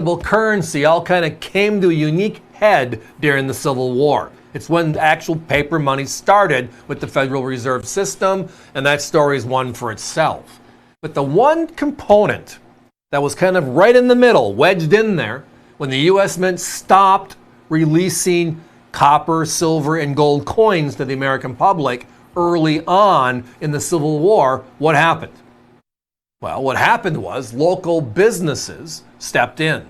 currency all kind of came to a unique head during the Civil War. It's when actual paper money started with the Federal Reserve System, and that story is one for itself. But the one component that was kind of right in the middle, wedged in there, when the U.S. Mint stopped releasing copper, silver, and gold coins to the American public early on in the Civil War, what happened? Well, what happened was local businesses stepped in,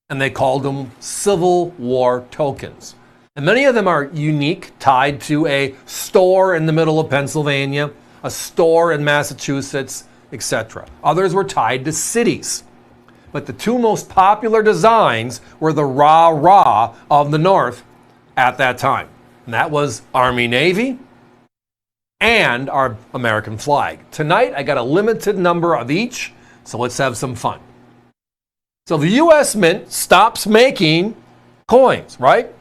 and they called them Civil War tokens. And many of them are unique, tied to a store in the middle of Pennsylvania, a store in Massachusetts, etc. Others were tied to cities. But the two most popular designs were the rah-rah of the North at that time. And that was Army-Navy and our American flag. Tonight, I got a limited number of each, so let's have some fun. So the U.S. Mint stops making coins, right?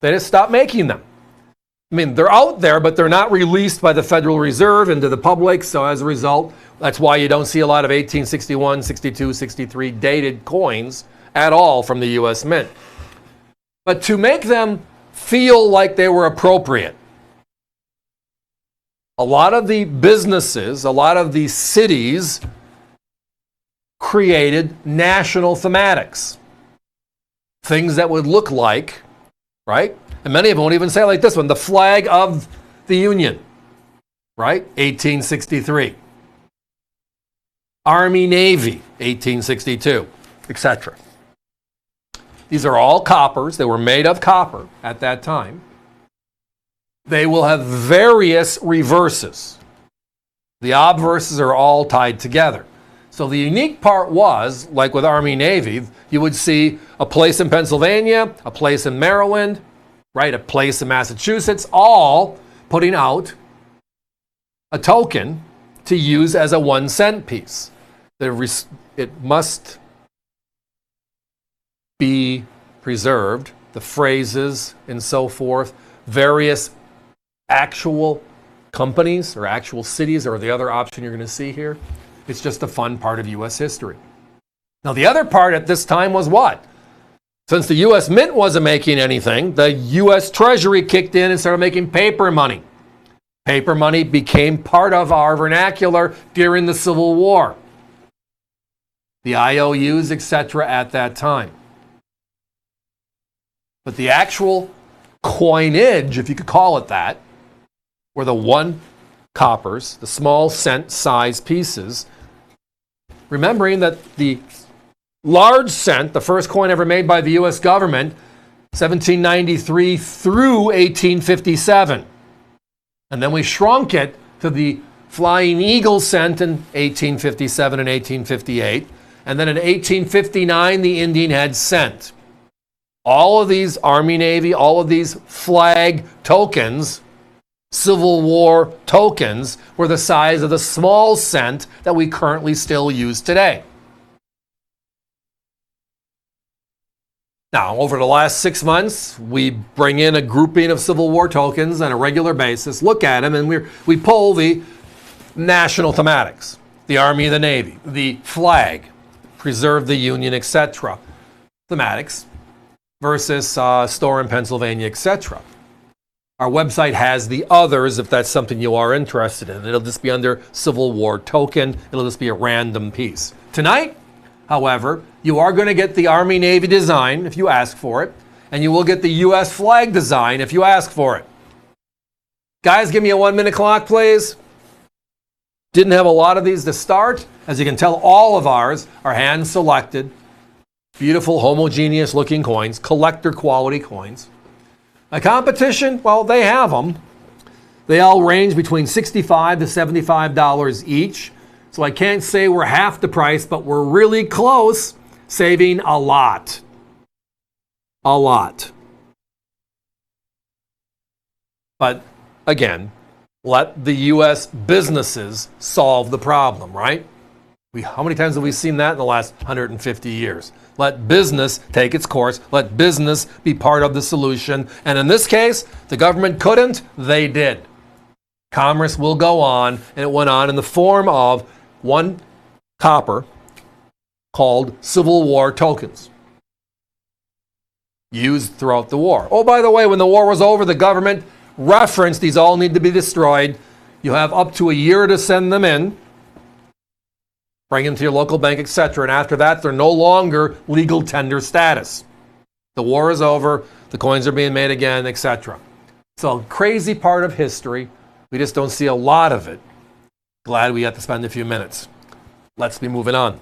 They just stopped making them. I mean, they're out there, but they're not released by the Federal Reserve into the public. So as a result, that's why you don't see a lot of 1861, 62, 63 dated coins at all from the U.S. Mint. But to make them feel like they were appropriate, a lot of the businesses, a lot of the cities created national thematics. Things that would look like, right? And many of them won't even say like this one, the flag of the Union, right? 1863. Army, Navy, 1862, etc. These are all coppers. They were made of copper at that time. They will have various reverses. The obverses are all tied together. So the unique part was, like with Army, Navy, you would see a place in Pennsylvania, a place in Maryland, right, a place in Massachusetts, all putting out a token to use as a 1-cent piece. It must be preserved, the phrases and so forth, various actual companies or actual cities, or the other option you're going to see here. It's just a fun part of U.S. history. Now, the other part at this time was what? Since the U.S. Mint wasn't making anything, the U.S. Treasury kicked in and started making paper money. Paper money became part of our vernacular during the Civil War. The IOUs, etc. at that time. But the actual coinage, if you could call it that, were the 1 coppers, the small cent size pieces. Remembering that the large cent, the first coin ever made by the U.S. government, 1793 through 1857. And then we shrunk it to the Flying Eagle cent in 1857 and 1858. And then in 1859, the Indian head cent. All of these Army, Navy, all of these flag tokens, Civil War tokens, were the size of the small cent that we currently still use today. Now, over the last 6 months, we bring in a grouping of Civil War tokens on a regular basis, look at them, and we pull the national thematics, the Army, the Navy, the flag, preserve the Union, etc. thematics versus store in Pennsylvania, etc. Our website has the others if that's something you are interested in. It'll just be under Civil War token. It'll just be a random piece. Tonight, however, you are going to get the Army Navy design if you ask for it, and you will get the U.S. flag design if you ask for it. Guys, give me a 1-minute clock, please. Didn't have a lot of these to start. As you can tell, all of ours are hand-selected, beautiful, homogeneous looking coins, collector quality coins. A competition, well, they have them. They all range between $65 to $75 each. So I can't say we're half the price, but we're really close, saving a lot. A lot. But again, let the U.S. businesses solve the problem, right? How many times have we seen that in the last 150 years? Let business take its course. Let business be part of the solution. And in this case, the government couldn't. They did. Commerce will go on, and it went on in the form of 1 copper called Civil War tokens, used throughout the war. Oh, by the way, when the war was over, the government referenced these all need to be destroyed. You have up to a year to send them in, bring them to your local bank, etc. And after that, they're no longer legal tender status. The war is over, the coins are being made again, etc. It's a crazy part of history. We just don't see a lot of it. Glad we got to spend a few minutes. Let's be moving on.